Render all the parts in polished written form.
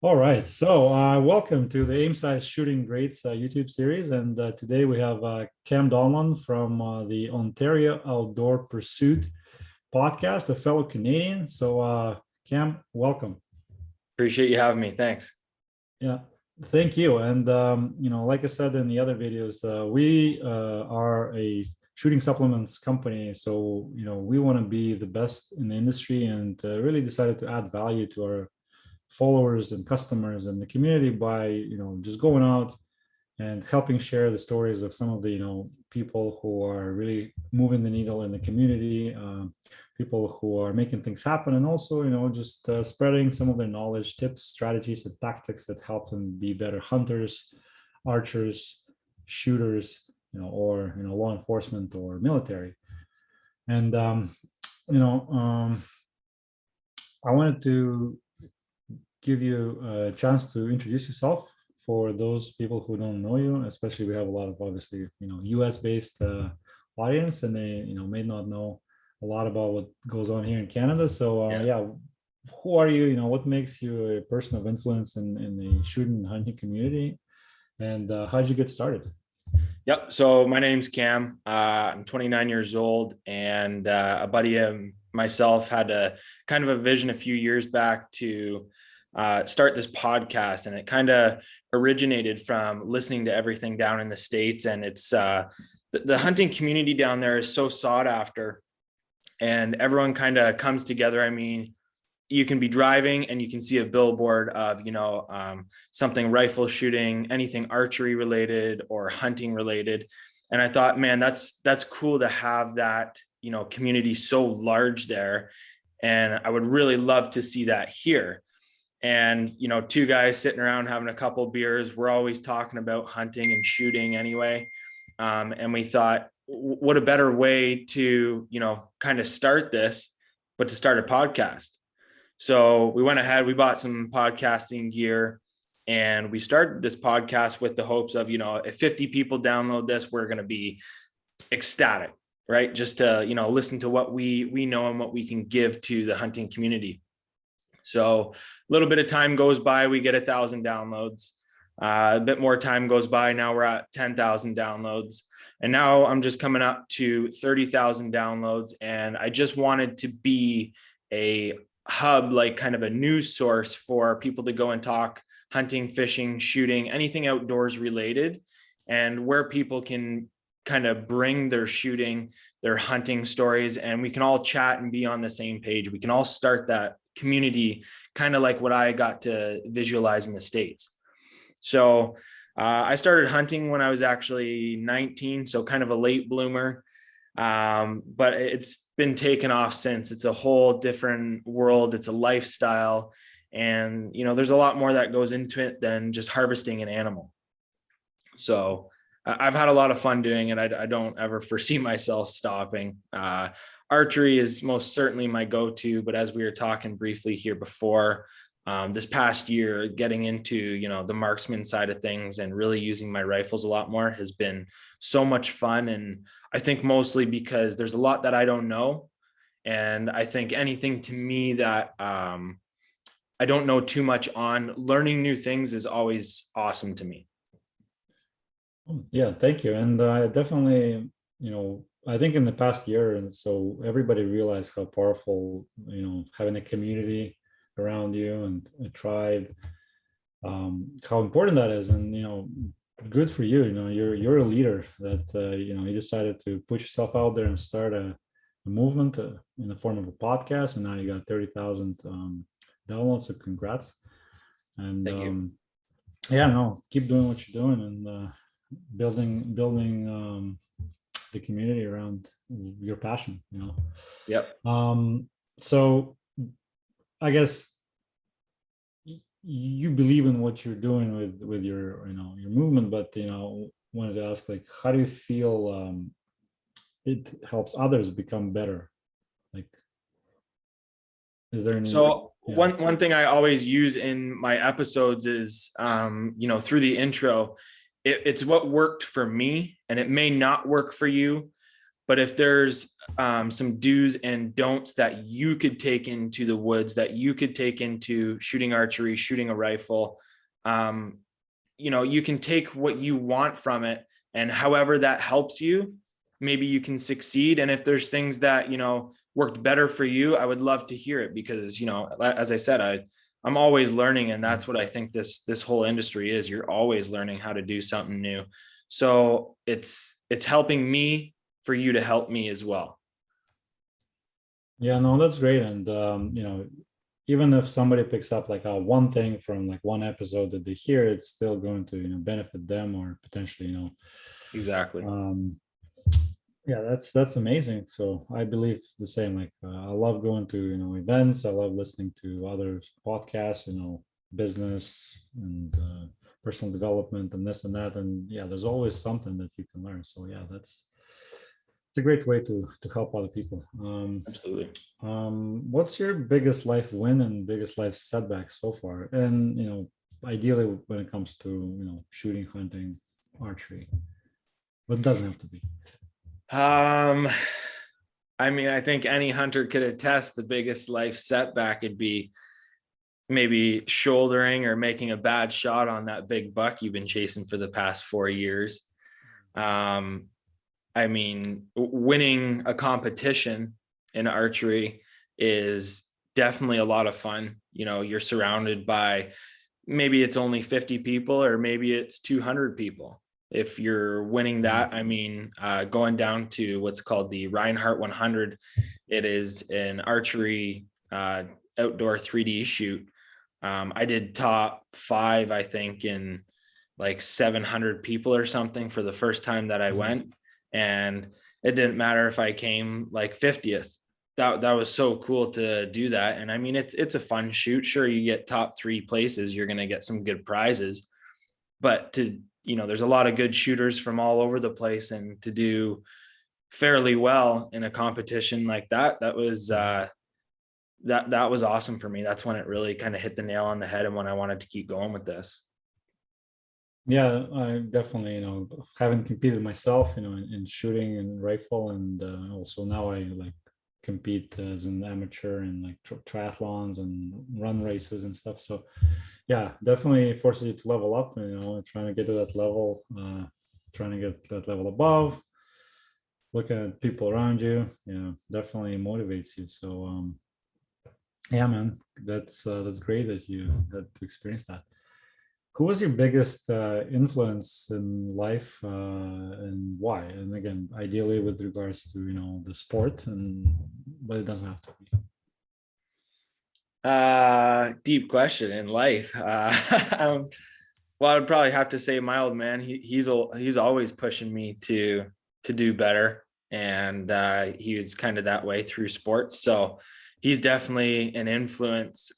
All right, so welcome to the Aim Size Shooting Greats YouTube series, and today we have Cam Donlan from the Ontario Outdoor Pursuit podcast, a fellow Canadian. So, Cam, welcome. Appreciate you having me. Thanks. Yeah, thank you. And like I said in the other videos, we are a shooting supplements company, so we want to be the best in the industry, and really decided to add value to our followers and customers and the community by just going out and helping share the stories of some of the people who are really moving the needle in the community, people who are making things happen, and also just spreading some of their knowledge, tips, strategies, and tactics that help them be better hunters, archers, shooters, or law enforcement or military. And I wanted to give you a chance to introduce yourself for those people who don't know you. Especially, we have a lot of obviously US based audience, and they may not know a lot about what goes on here in Canada. So Yeah. yeah, who are you? What makes you a person of influence in the shooting and hunting community, and how did you get started? Yep. So my name's Cam. I'm 29 years old, and a buddy of myself had a kind of a vision a few years back to start this podcast, and it kind of originated from listening to everything down in the States. And it's the hunting community down there is so sought after, and everyone kind of comes together. I mean, you can be driving and you can see a billboard of something rifle shooting, anything archery related or hunting related. And I thought, man, that's cool to have that community so large there, and I would really love to see that here. And two guys sitting around having a couple beers, we're always talking about hunting and shooting anyway. And we thought, what a better way to kind of start this but to start a podcast. So we went ahead, we bought some podcasting gear, and we started this podcast with the hopes of, if 50 people download this, we're going to be ecstatic, right? Just to, listen to what we know and what we can give to the hunting community. So a little bit of time goes by, we get 1,000 downloads. A bit more time goes by. Now we're at 10,000 downloads. And now I'm just coming up to 30,000 downloads. And I just wanted to be a hub, like kind of a news source for people to go and talk hunting, fishing, shooting, anything outdoors related, and where people can kind of bring their shooting, their hunting stories, and we can all chat and be on the same page. We can all start that community, kind of like what I got to visualize in the States. So I started hunting when I was actually 19, so kind of a late bloomer. But it's been taken off since. It's a whole different world. It's a lifestyle. And, there's a lot more that goes into it than just harvesting an animal. So I've had a lot of fun doing it. I don't ever foresee myself stopping. Archery is most certainly my go-to, but as we were talking briefly here before, this past year, getting into, the marksman side of things and really using my rifles a lot more has been so much fun. And I think mostly because there's a lot that I don't know. And I think anything to me that I don't know too much on, learning new things is always awesome to me. Yeah, thank you. And definitely, I think in the past year, and so everybody realized how powerful, having a community around you and a tribe, how important that is. And good for you. You're a leader that you decided to put yourself out there and start a movement in the form of a podcast, and now you got 30,000 downloads. So congrats. And Thank you. yeah, no, keep doing what you're doing, and building the community around your passion. Yep. So I guess you believe in what you're doing with your your movement, but wanted to ask, like, how do you feel it helps others become better? Like, is there any? So Yeah. one thing I always use in my episodes is, through the intro, it's what worked for me, and it may not work for you. But if there's some do's and don'ts that you could take into the woods, that you could take into shooting archery, shooting a rifle. You can take what you want from it, and however that helps you, maybe you can succeed. And if there's things that, worked better for you, I would love to hear it, because, as I said, I'm always learning, and that's what I think this whole industry is. You're always learning how to do something new. So it's helping me for you to help me as well. Yeah, no, that's great. And even if somebody picks up like one thing from like one episode that they hear, it's still going to benefit them, or potentially Exactly. Yeah, that's amazing. So I believe the same. Like I love going to events. I love listening to other podcasts. Business and personal development and this and that. And yeah, there's always something that you can learn. So yeah, it's a great way to help other people. Absolutely. What's your biggest life win and biggest life setback so far? And ideally when it comes to shooting, hunting, archery, but it doesn't have to be. I think any hunter could attest the biggest life setback would be maybe shouldering or making a bad shot on that big buck you've been chasing for the past 4 years. Winning a competition in archery is definitely a lot of fun. You're surrounded by, maybe it's only 50 people, or maybe it's 200 people. If you're winning that, going down to what's called the Reinhardt 100, it is an archery outdoor 3D shoot. I did top 5, I think, in like 700 people or something for the first time that I went. And it didn't matter if I came like 50th. That was so cool to do that. And it's a fun shoot. Sure, you get top 3 places, you're going to get some good prizes, but there's a lot of good shooters from all over the place, and to do fairly well in a competition like that was that was awesome for me. That's when it really kind of hit the nail on the head, and when I wanted to keep going with this. Yeah, I definitely, haven't competed myself, in shooting and rifle, and also now I like compete as an amateur in like triathlons and run races and stuff. So yeah, definitely forces you to level up, trying to get to that level, trying to get that level above, looking at people around you, definitely motivates you. So yeah, man, that's great that you got to experience that. Who was your biggest influence in life, and why? And again, ideally with regards to the sport, but it doesn't have to be. Deep question in life. Well, I'd probably have to say my old man. He's always pushing me to do better, and he was kind of that way through sports. So he's definitely an influence.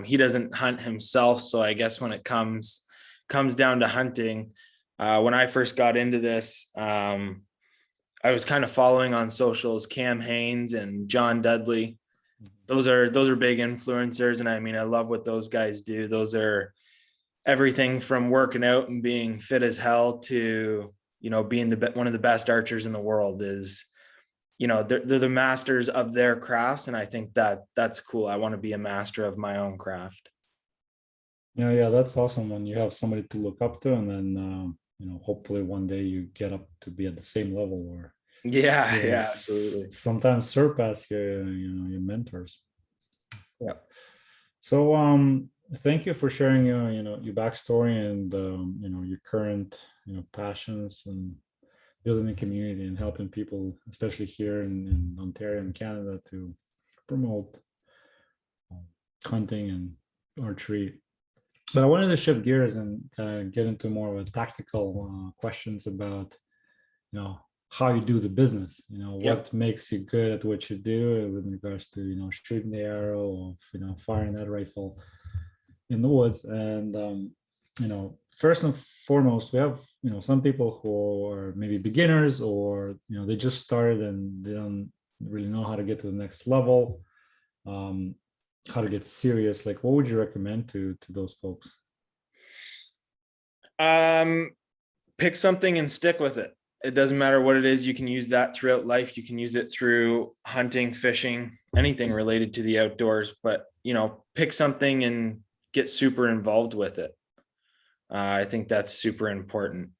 He doesn't hunt himself, so I guess when it comes down to hunting, when I first got into this, I was kind of following on socials Cam Haines and John Dudley. Those are big influencers, and I love what those guys do. Those are everything from working out and being fit as hell to being one of the best archers in the world. Is they're the masters of their crafts, and I think that's cool. I want to be a master of my own craft. Yeah, that's awesome when you have somebody to look up to, and then hopefully one day you get up to be at the same level, or yeah, absolutely. Sometimes surpass your mentors. Yeah. So thank you for sharing your backstory and your current passions and building a community and helping people, especially here in Ontario and Canada, to promote hunting and archery. But I wanted to shift gears and get into more of a tactical questions about how you do the business. What makes you good at what you do with regards to shooting the arrow, of firing that rifle in the woods. And first and foremost, we have some people who are maybe beginners, or they just started and they don't really know how to get to the next level, how to get serious. Like, what would you recommend to those folks? Pick something and stick with it. it doesn't matter what it is. You can use that throughout life. You can use it through hunting, fishing, anything related to the outdoors, but pick something and get super involved with it. I think that's super important.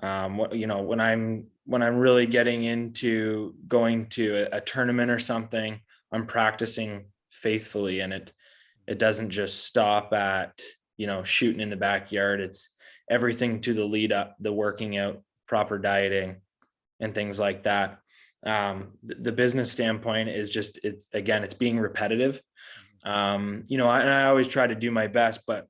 When I'm really getting into going to a tournament or something, I'm practicing faithfully, and it doesn't just stop at shooting in the backyard. It's everything to the lead up, the working out, proper dieting, and things like that. The business standpoint is just, it's being repetitive. And I always try to do my best, but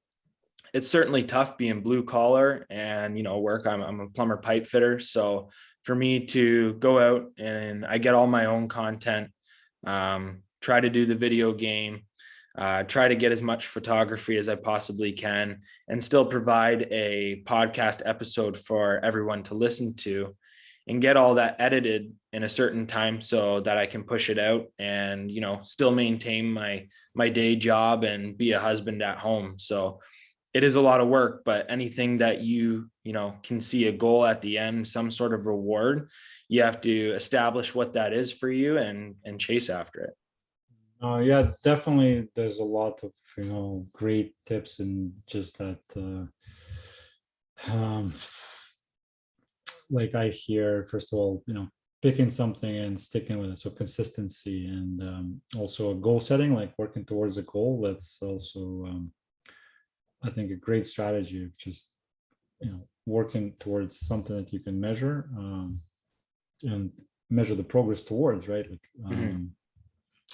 it's certainly tough being blue collar and, work. I'm a plumber pipe fitter. So for me to go out and I get all my own content, try to do the video game, try to get as much photography as I possibly can, and still provide a podcast episode for everyone to listen to, and get all that edited in a certain time so that I can push it out and, still maintain my day job and be a husband at home. So it is a lot of work, but anything that you can see a goal at the end, some sort of reward, you have to establish what that is for you and chase after it. Yeah, definitely. There's a lot of great tips and just that. Like I hear, first of all, picking something and sticking with it. So consistency, and also a goal setting, like working towards a goal. That's also, I think, a great strategy of just working towards something that you can measure, and measure the progress towards, right? Like,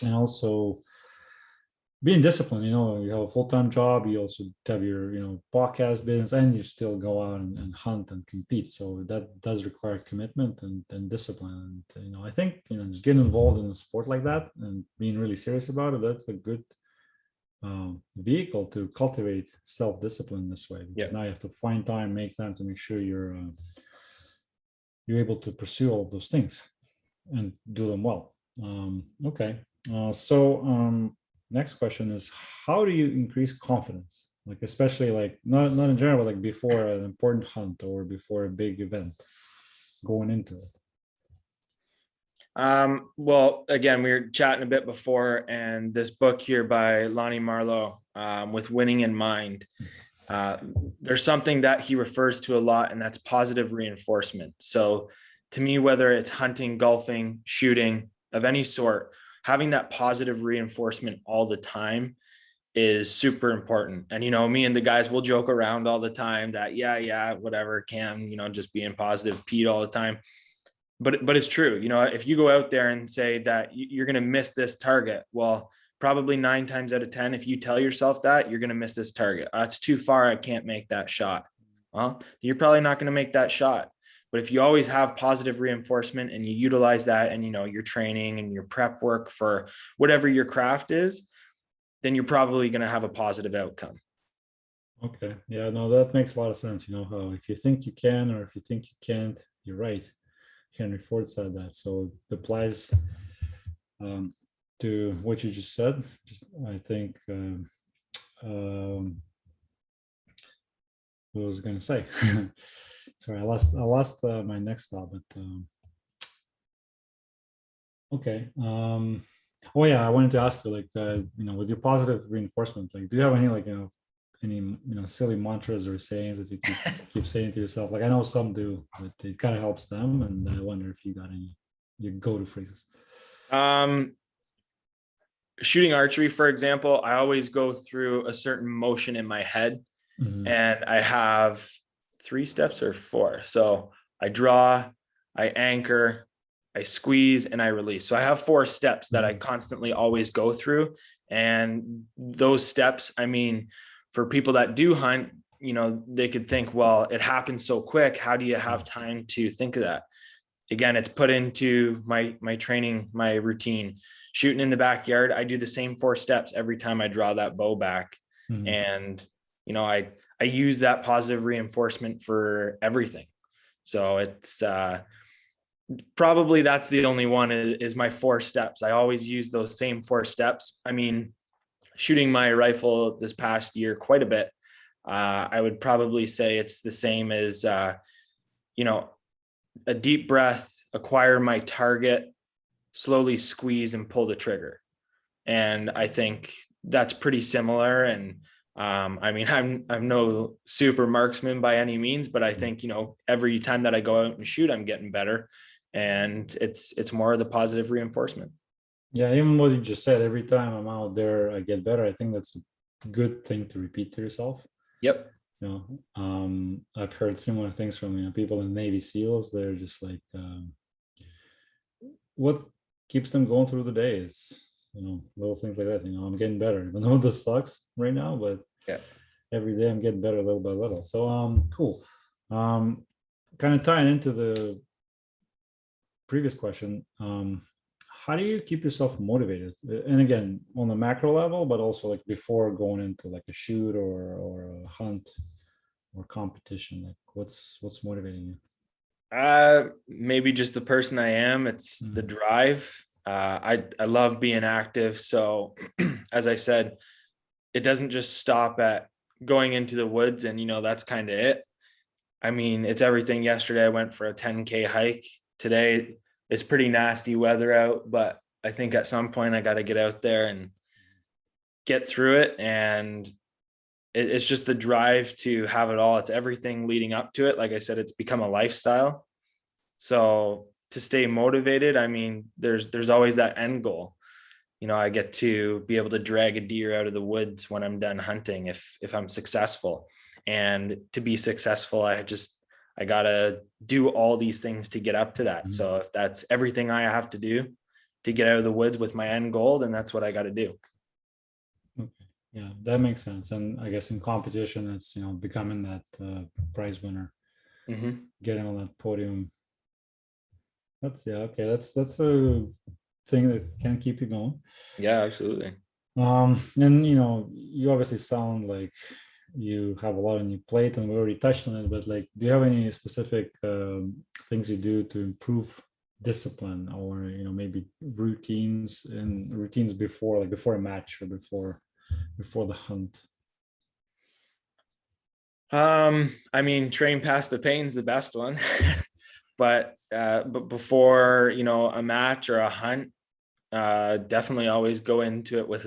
and also being disciplined. You have a full-time job, you also have your podcast business, and you still go out and hunt and compete. So that does require commitment and discipline. And I think just getting involved in a sport like that and being really serious about it, that's a good vehicle to cultivate self-discipline this way. Yeah. Now you have to find time, make time to make sure you're able to pursue all of those things and do them well. Okay. So next question is, how do you increase confidence? Like, especially like not in general, but like before an important hunt or before a big event, going into it. Well, again, we were chatting a bit before, and this book here by Lonnie Marlowe, With Winning in Mind, there's something that he refers to a lot, and that's positive reinforcement. So to me, whether it's hunting, golfing, shooting of any sort, having that positive reinforcement all the time is super important. And, me and the guys will joke around all the time that, yeah, whatever, Cam, just being positive Pete all the time. But it's true. If you go out there and say that you're going to miss this target, well, probably 9 times out of 10, if you tell yourself that you're going to miss this target, it's too far, I can't make that shot. Well, you're probably not going to make that shot. But if you always have positive reinforcement and you utilize that and, your training and your prep work for whatever your craft is, then you're probably going to have a positive outcome. Okay. Yeah, no, that makes a lot of sense. How if you think you can, or if you think you can't, you're right. Henry Ford said that. So it applies to what you just said. I think, what was I going to say? Sorry, I lost my next thought, but okay. Oh yeah, I wanted to ask you, like, with your positive reinforcement, like, do you have any, like, any silly mantras or sayings that you keep saying to yourself? Like, I know some do, but it kind of helps them, and I wonder if you got any your go-to phrases. Shooting archery, for example, I always go through a certain motion in my head, and I have 3 steps or 4. So I draw, I anchor, I squeeze, and I release. So I have 4 steps that I constantly always go through. And those steps, I mean, for people that do hunt, they could think, well, it happens so quick. How do you have time to think of that? Again, it's put into my training, my routine. Shooting in the backyard, I do the same 4 steps every time I draw that bow back. And, I use that positive reinforcement for everything. So it's probably that's the only one is my 4 steps. I always use those same 4 steps. I mean, shooting my rifle this past year quite a bit, I would probably say it's the same as, a deep breath, acquire my target, slowly squeeze and pull the trigger. And I think that's pretty similar. And I mean, I'm no super marksman by any means, but I think, every time that I go out and shoot, I'm getting better. And it's more of the positive reinforcement. Yeah, even what you just said, every time I'm out there, I get better. I think that's a good thing to repeat to yourself. Yep. I've heard similar things from people in Navy SEALs. They're just like, what keeps them going through the day is little things like that. I'm getting better, even though this sucks right now, but Yeah. every day I'm getting better little by little. So cool. Kind of tying into the previous question, how do you keep yourself motivated? And again, on the macro level, but also like before going into like a shoot or a hunt or competition, like what's motivating you? Maybe just the person I am. It's the drive. I love being active. So as I said, it doesn't just stop at going into the woods and, that's kind of it. I mean, it's everything. Yesterday, I went for a 10K hike. Today, it's pretty nasty weather out, but I think at some point I got to get out there and get through it. And it's just the drive to have it all. It's everything leading up to it. Like I said, it's become a lifestyle. So to stay motivated, I mean, there's always that end goal. I get to be able to drag a deer out of the woods when I'm done hunting if I'm successful. And to be successful, I gotta do all these things to get up to that. So if that's everything I have to do to get out of the woods with my end goal, then that's what I got to do. Okay. Yeah, that makes sense. And I guess in competition, it's becoming that prize winner, getting on that podium. That's okay. That's a thing that can keep you going. Yeah, absolutely. And you obviously sound like you have a lot on your plate, and we already touched on it. But like, do you have any specific things you do to improve discipline, or maybe routines before a match or before the hunt? I mean, train past the pain's the best one. But before, a match or a hunt, definitely always go into it with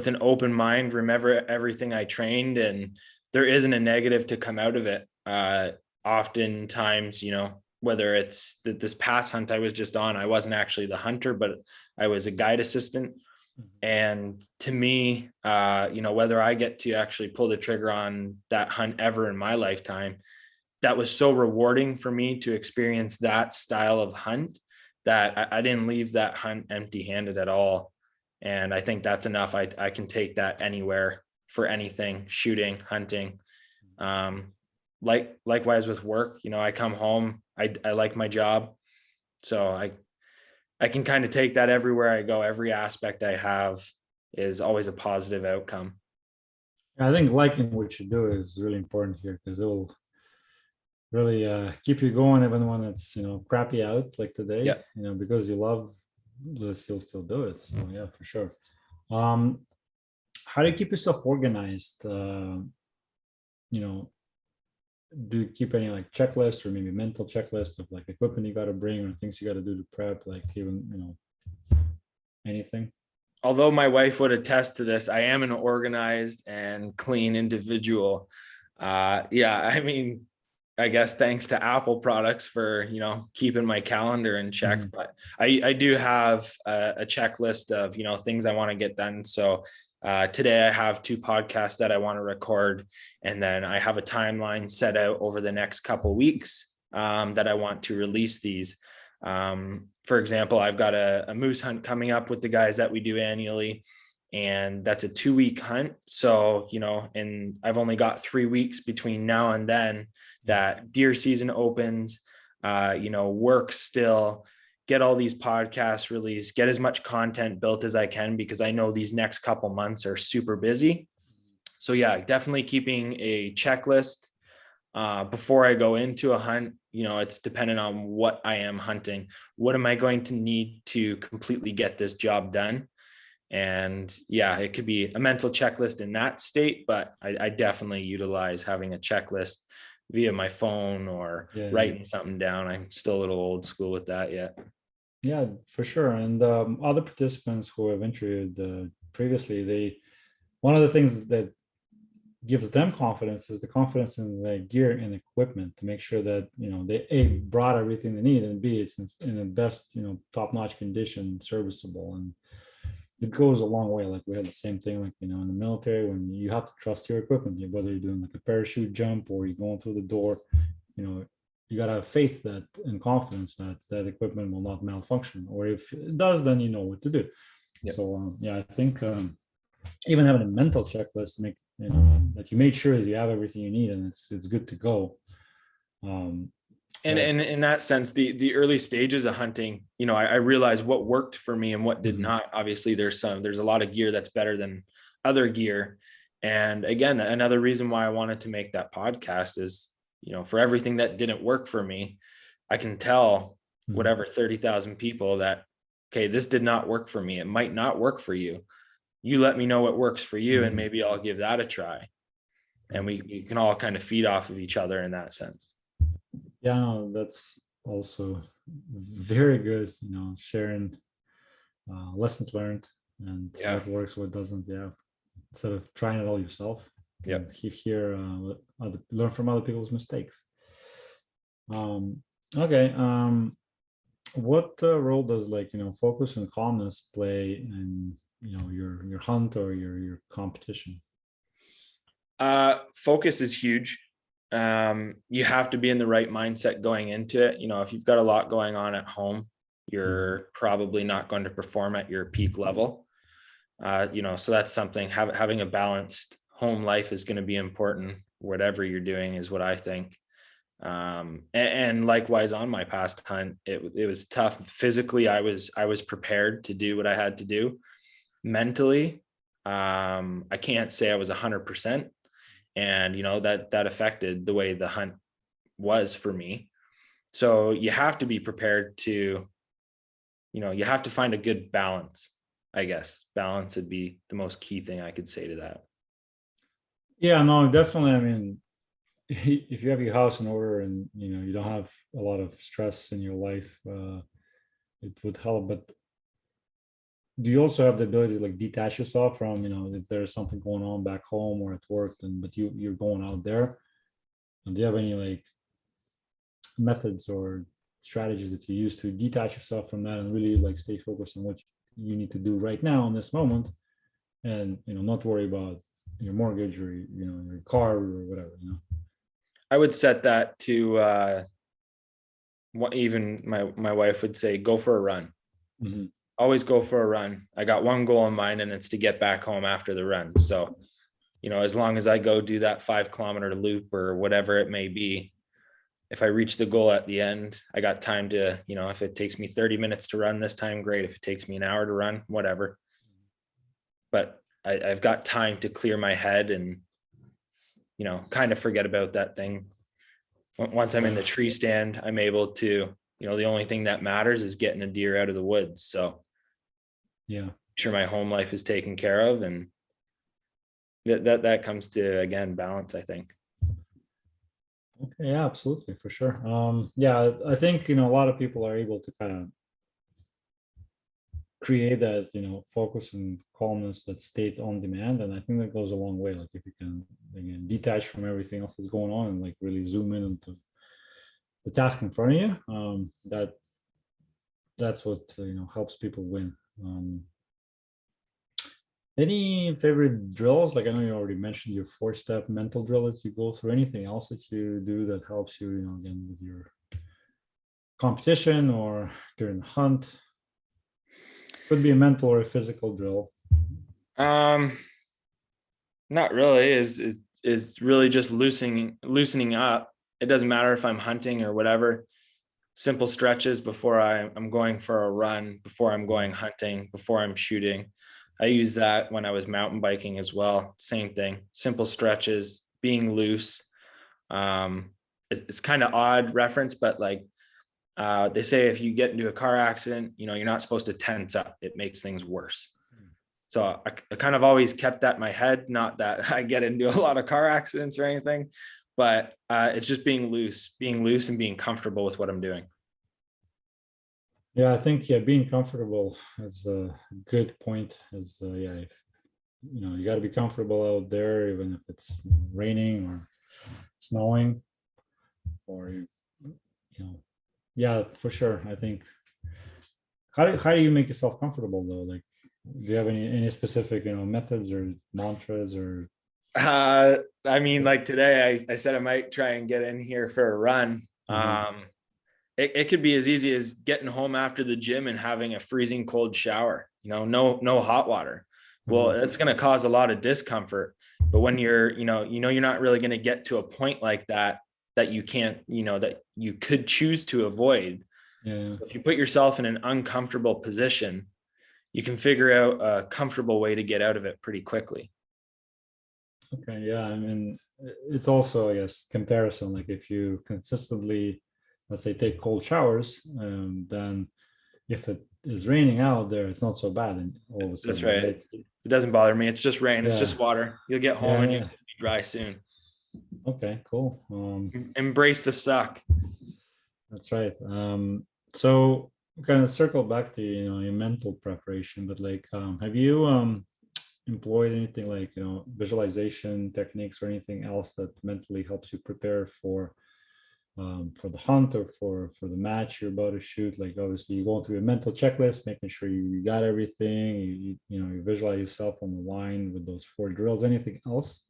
an open mind, remember everything I trained, and there isn't a negative to come out of it. Oftentimes, whether it's this past hunt I was just on, I wasn't actually the hunter, but I was a guide assistant. And to me, whether I get to actually pull the trigger on that hunt ever in my lifetime, that was so rewarding for me to experience that style of hunt that I didn't leave that hunt empty handed at all. And I think that's enough. I can take that anywhere for anything, shooting, hunting. Likewise with work, I come home, I like my job. So I can kind of take that everywhere I go. Every aspect I have is always a positive outcome. I think liking what you do is really important here, because it will really keep you going even when it's crappy out like today. Yeah. Because you love this, you'll still do it. So yeah, for sure. How do you keep yourself organized? Do you keep any like checklist or maybe mental checklist of like equipment you got to bring or things you got to do to prep, like even anything? Although my wife would attest to this, I am an organized and clean individual. Yeah, I mean, I guess thanks to Apple products for, keeping my calendar in check, but I do have a checklist of, things I want to get done. So today I have 2 podcasts that I want to record, and then I have a timeline set out over the next couple of weeks that I want to release these. For example, I've got a moose hunt coming up with the guys that we do annually, and that's a 2-week hunt. So, and I've only got 3 weeks between now and then that deer season opens, work still, get all these podcasts released, get as much content built as I can, because I know these next couple months are super busy. So yeah, definitely keeping a checklist before I go into a hunt. It's dependent on what I am hunting. What am I going to need to completely get this job done? And yeah, it could be a mental checklist in that state, but I definitely utilize having a checklist via my phone or Yeah. writing something down. I'm still a little old school with that yet. Yeah, for sure. And other participants who have interviewed previously, one of the things that gives them confidence is the confidence in the gear and equipment to make sure that they brought everything they need, and b, it's in the best top-notch condition, serviceable, and it goes a long way. Like we had the same thing, like in the military, when you have to trust your equipment, whether you're doing like a parachute jump or you're going through the door, you got to have faith that and confidence that that equipment will not malfunction, or if it does, then you know what to do. Yep. So yeah, I think even having a mental checklist to make that you made sure that you have everything you need and it's good to go. And in that sense, the early stages of hunting, I realized what worked for me and what did not. Obviously, there's a lot of gear that's better than other gear. And again, another reason why I wanted to make that podcast is, for everything that didn't work for me, I can tell whatever 30,000 people that, okay, this did not work for me. It might not work for you. You let me know what works for you, and maybe I'll give that a try. And we can all kind of feed off of each other in that sense. Yeah, no, that's also very good, sharing lessons learned and what works, what doesn't. Yeah, instead of trying it all yourself. Yeah, learn from other people's mistakes. Okay. What role does focus and calmness play in your hunt or your competition? Focus is huge. You have to be in the right mindset going into it. If you've got a lot going on at home, you're probably not going to perform at your peak level. So that's something. Having a balanced home life is going to be important. Whatever you're doing is what I think. And likewise on my past hunt, it was tough. Physically, I was prepared to do what I had to do. Mentally, I can't say I was 100%. And, that affected the way the hunt was for me. So you have to be prepared to, you have to find a good balance, I guess. Balance would be the most key thing I could say to that. Yeah, no, definitely. I mean, if you have your house in order and, you don't have a lot of stress in your life, it would help. But do you also have the ability to detach yourself from, if there's something going on back home or at work, but you're going out there? And do you have any methods or strategies that you use to detach yourself from that and really stay focused on what you need to do right now in this moment, and not worry about your mortgage or your car or whatever? I would set that to what even my wife would say, go for a run. Always go for a run. I got one goal in mind, and it's to get back home after the run. So, as long as I go do that 5-kilometer loop or whatever it may be, if I reach the goal at the end, I got time to, if it takes me 30 minutes to run this time, great. If it takes me an hour to run, whatever. But I've got time to clear my head and, kind of forget about that thing. Once I'm in the tree stand, I'm able to, the only thing that matters is getting a deer out of the woods. So yeah, sure, my home life is taken care of, and that comes to, again, balance, I think. Okay, yeah, absolutely, for sure. Yeah, I think a lot of people are able to kind of create that focus and calmness, that state on demand, and I think that goes a long way. If you can, again, detach from everything else that's going on and really zoom in into the task in front of you, that's what helps people win. Any favorite drills? I know you already mentioned your 4-step mental drill that you go through. Anything else that you do that helps you, again, with your competition or during the hunt? Could be a mental or a physical drill. Not really. Is really just loosening up. It doesn't matter if I'm hunting or whatever. Simple stretches before I'm going for a run, before I'm going hunting, before I'm shooting. I use that when I was mountain biking as well. Same thing. Simple stretches, being loose. It's kind of odd reference, but they say if you get into a car accident, you're not supposed to tense up. It makes things worse. So I kind of always kept that in my head. Not that I get into a lot of car accidents or anything, but it's just being loose and being comfortable with what I'm doing. Yeah, I think, yeah, being comfortable is a good point. Is yeah, if, you got to be comfortable out there, even if it's raining or snowing, or yeah, for sure. I think, how do you make yourself comfortable though? Like, do you have any specific methods or mantras or? I mean, like today, I said I might try and get in here for a run. It could be as easy as getting home after the gym and having a freezing cold shower, no hot water. Well, it's going to cause a lot of discomfort. But when you're not really going to get to a point like that you can't, that you could choose to avoid. Yeah. So if you put yourself in an uncomfortable position, you can figure out a comfortable way to get out of it pretty quickly. Okay. Yeah. I mean, it's also, I guess, comparison. Like if you consistently, let's say, take cold showers, then if it is raining out there, it's not so bad. And all of a sudden, That's right. It doesn't bother me. It's just rain. It's Yeah. just water. You'll get home and you'll be dry soon. Okay, cool. Embrace the suck. That's right. So kind of circle back to your mental preparation, but like, have you employed anything like visualization techniques or anything else that mentally helps you prepare for the hunt or for the match you're about to shoot? Like obviously you're going through a mental checklist, making sure you got everything. You visualize yourself on the line with those 4 drills. Anything else?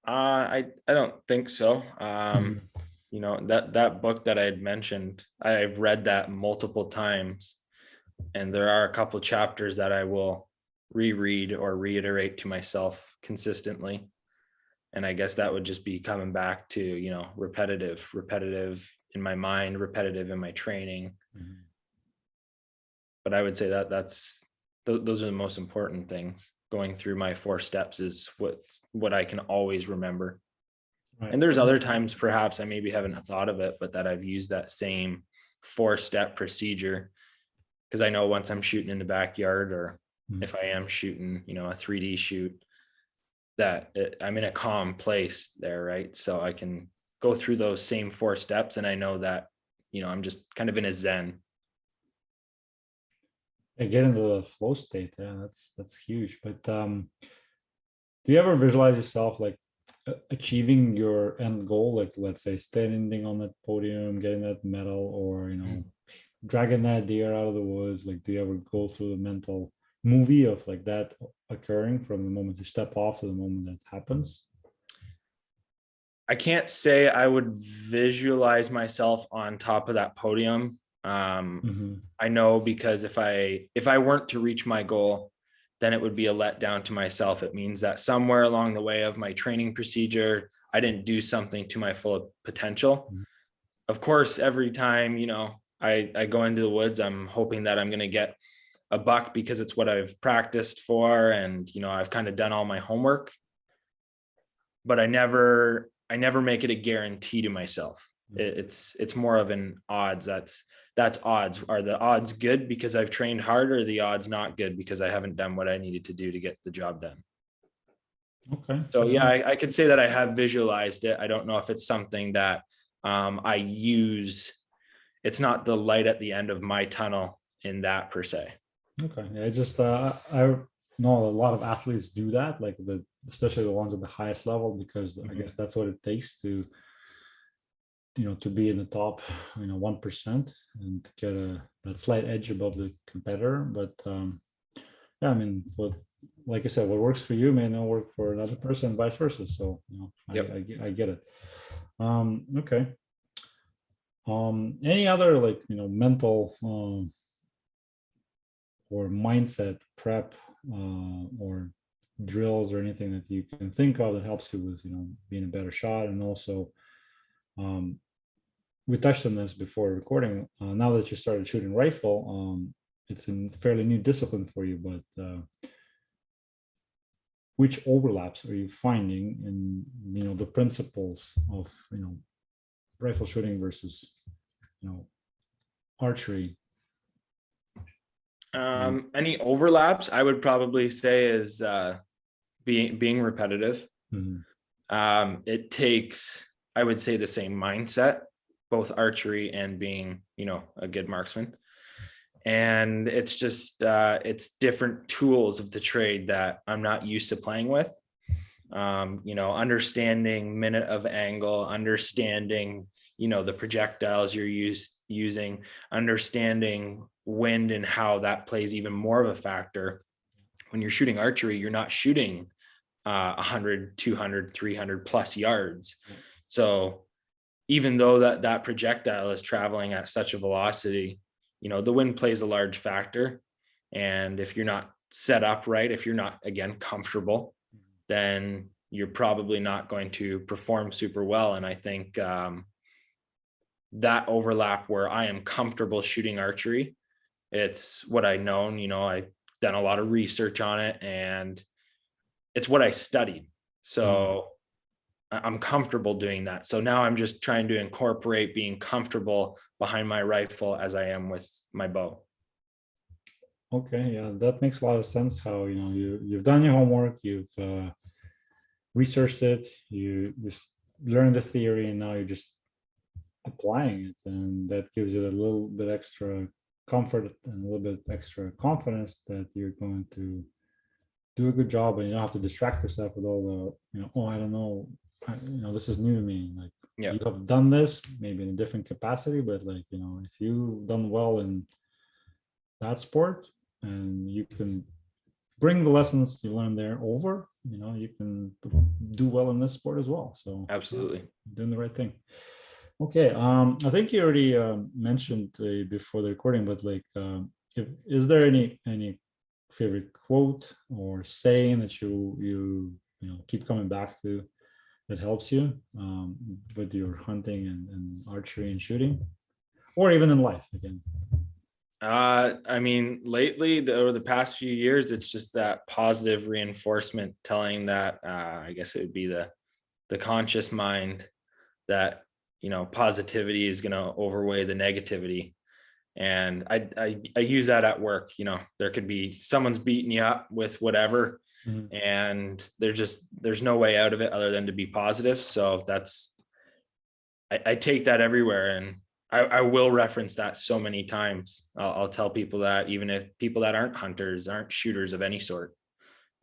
I don't think so. That book that I had mentioned, I've read that multiple times, and there are a couple chapters that I will reread or reiterate to myself consistently. And I guess that would just be coming back to, repetitive in my mind, repetitive in my training. But I would say that those are the most important things. Going through my 4 steps is what I can always remember. Right. And there's other times perhaps I maybe haven't thought of it, but that I've used that same 4-step procedure, because I know once I'm shooting in the backyard, or if I am shooting, a 3D shoot, that I'm in a calm place there, right? So I can go through those same 4 steps, and I know that, I'm just kind of in a zen. And get into the flow state. Yeah, that's huge. But do you ever visualize yourself like achieving your end goal, like let's say standing on that podium, getting that medal, or dragging that deer out of the woods? Like, do you ever go through the mental movie of like that occurring from the moment you step off to the moment that happens? I can't say I would visualize myself on top of that podium. I know, because if I weren't to reach my goal, then it would be a letdown to myself. It means that somewhere along the way of my training procedure, I didn't do something to my full potential. Of course, every time, I go into the woods, I'm hoping that I'm going to get a buck because it's what I've practiced for. And, I've kind of done all my homework, but I never make it a guarantee to myself. It's more of an odds. That's odds. Are the odds good because I've trained hard, or the odds not good because I haven't done what I needed to do to get the job done? Okay. So yeah, I could say that I have visualized it. I don't know if it's something that I use. It's not the light at the end of my tunnel in that per se. Okay. Yeah, just I know a lot of athletes do that, like especially the ones at the highest level, because I guess that's what it takes to to be in the top 1% and get that slight edge above the competitor. But yeah, I mean, like I said, what works for you may not work for another person, vice versa. So I get it. Okay. Any other like mental or mindset prep or drills or anything that you can think of that helps you with being a better shot? And also we touched on this before recording. Now that you started shooting rifle, it's a fairly new discipline for you, but which overlaps are you finding in the principles of rifle shooting versus archery? Any overlaps I would probably say is being repetitive. It takes, I would say, the same mindset, both archery and being, a good marksman. And it's just, it's different tools of the trade that I'm not used to playing with. Understanding minute of angle, understanding, the projectiles you're using, understanding wind and how that plays even more of a factor. When you're shooting archery, you're not shooting 100, 200, 300 plus yards. So even though that projectile is traveling at such a velocity, the wind plays a large factor. And if you're not set up right, if you're not, again, comfortable, then you're probably not going to perform super well. And I think that overlap where I am comfortable shooting archery, it's what I known, I've done a lot of research on it, and it's what I studied. So I'm comfortable doing that. So now I'm just trying to incorporate being comfortable behind my rifle as I am with my bow. Okay, yeah, that makes a lot of sense. How you've done your homework, you've researched it, you just learned the theory, and now you're just applying it, and that gives you a little bit extra comfort and a little bit extra confidence that you're going to do a good job, and you don't have to distract yourself with all the oh, I don't know, this is new to me. Like, you have done this maybe in a different capacity, but like, if you've done well in that sport and you can bring the lessons you learned there over, you can do well in this sport as well. So absolutely, doing the right thing. Okay, I think you already mentioned before the recording, but like, is there any favorite quote or saying that you keep coming back to that helps you with your hunting and archery and shooting, or even in life again? I mean, lately, over the past few years, it's just that positive reinforcement telling that, I guess it would be the conscious mind that, positivity is going to overweigh the negativity. And I use that at work. There could be someone's beating you up with whatever, and there's no way out of it other than to be positive. So I take that everywhere, and I will reference that so many times. I'll tell people that, even if people that aren't hunters, aren't shooters of any sort,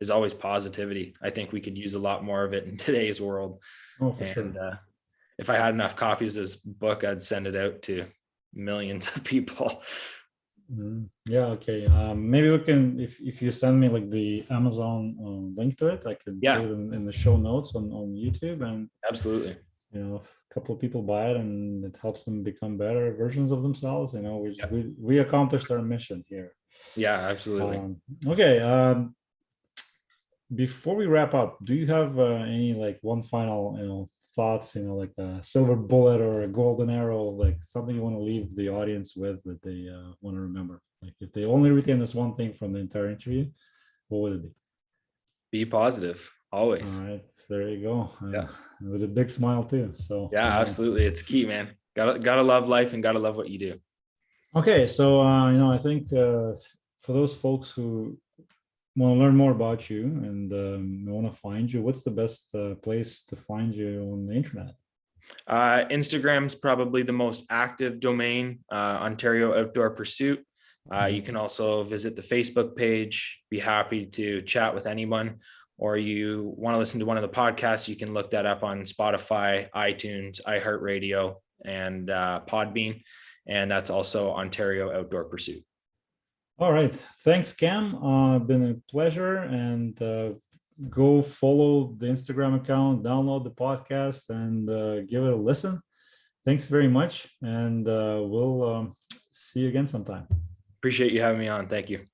is always positivity. I think we could use a lot more of it in today's world. Oh, for sure. If I had enough copies of this book, I'd send it out to millions of people. Yeah, okay. Maybe we can, if you send me like the Amazon link to it, I could put it in the show notes on YouTube. And absolutely, if a couple of people buy it and it helps them become better versions of themselves, we accomplished our mission here. Yeah, absolutely. Okay. Before we wrap up, do you have any like one final thoughts, like a silver bullet or a golden arrow, like something you want to leave the audience with that they want to remember? Like, if they only retain this one thing from the entire interview, what would it be? Be positive, always. All right, there you go. With a big smile too. So yeah, absolutely, it's key, man. Gotta love life and gotta love what you do. Okay, so I think for those folks who want to learn more about you and want to find you, what's the best place to find you on the internet? Instagram's probably the most active domain, Ontario Outdoor Pursuit. You can also visit the Facebook page. Be happy to chat with anyone. Or you want to listen to one of the podcasts, you can look that up on Spotify, iTunes, iHeartRadio, and Podbean. And that's also Ontario Outdoor Pursuit. All right. Thanks, Cam. Been a pleasure. And go follow the Instagram account, download the podcast, and give it a listen. Thanks very much. And we'll see you again sometime. Appreciate you having me on. Thank you.